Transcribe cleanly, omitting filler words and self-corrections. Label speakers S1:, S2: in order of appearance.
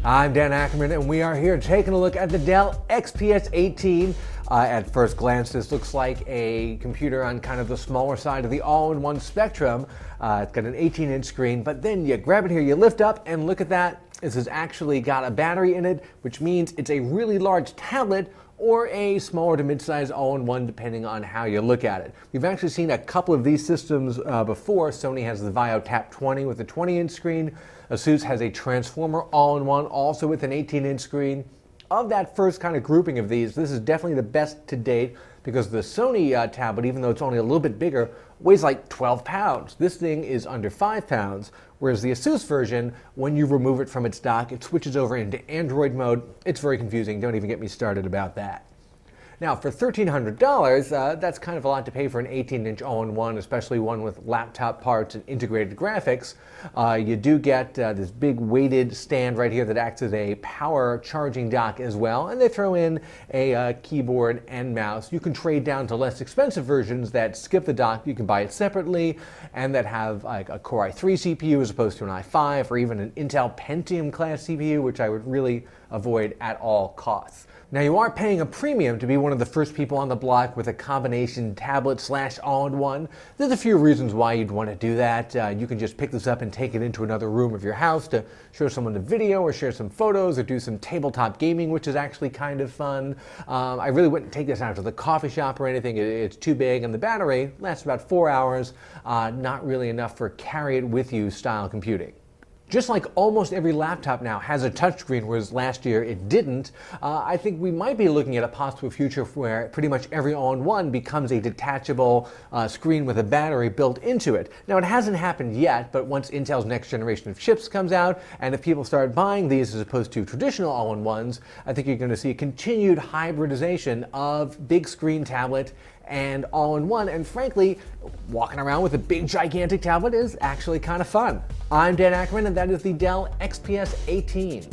S1: I'm Dan Ackerman, and we are here taking a look at the Dell XPS 18. At first glance, this looks like a computer on kind of the smaller side of the all-in-one spectrum. It's got an 18-inch screen, but then you grab it here, you lift up, and look at that. This has actually got a battery in it, which means it's a really large tablet or a smaller to mid-size all-in-one, depending on how you look at it. We've actually seen a couple of these systems before. Sony has the Vaio Tap 20 with a 20-inch screen. Asus has a Transformer all-in-one, also with an 18-inch screen. Of that first kind of grouping of these, this is definitely the best to date because the Sony tablet, even though it's only a little bit bigger, weighs like 12 pounds. This thing is under 5 pounds, whereas the Asus version, when you remove it from its dock, it switches over into Android mode. It's very confusing. Don't even get me started about that. Now, for $1,300, that's kind of a lot to pay for an 18-inch all-in-one, especially one with laptop parts and integrated graphics. You do get this big weighted stand right here that acts as a power charging dock as well, and they throw in a keyboard and mouse. You can trade down to less expensive versions that skip the dock. You can buy it separately, and that have like a Core i3 CPU as opposed to an i5, or even an Intel Pentium class CPU, which I would really avoid at all costs. Now, you are paying a premium to be one of the first people on the block with a combination tablet / all-in-one. There's a few reasons why you'd want to do that. You can just pick this up and take it into another room of your house to show someone a video or share some photos or do some tabletop gaming, which is actually kind of fun. I really wouldn't take this out to the coffee shop or anything. It's too big, and the battery lasts about 4 hours. Not really enough for carry it with you style computing. Just like almost every laptop now has a touchscreen, whereas last year it didn't, I think we might be looking at a possible future where pretty much every all-in-one becomes a detachable screen with a battery built into it. Now, it hasn't happened yet, but once Intel's next generation of chips comes out, and if people start buying these as opposed to traditional all-in-ones, I think you're going to see a continued hybridization of big screen tablet and all-in-one, and frankly, walking around with a big gigantic tablet is actually kind of fun. I'm Dan Ackerman, and that is the Dell XPS 18.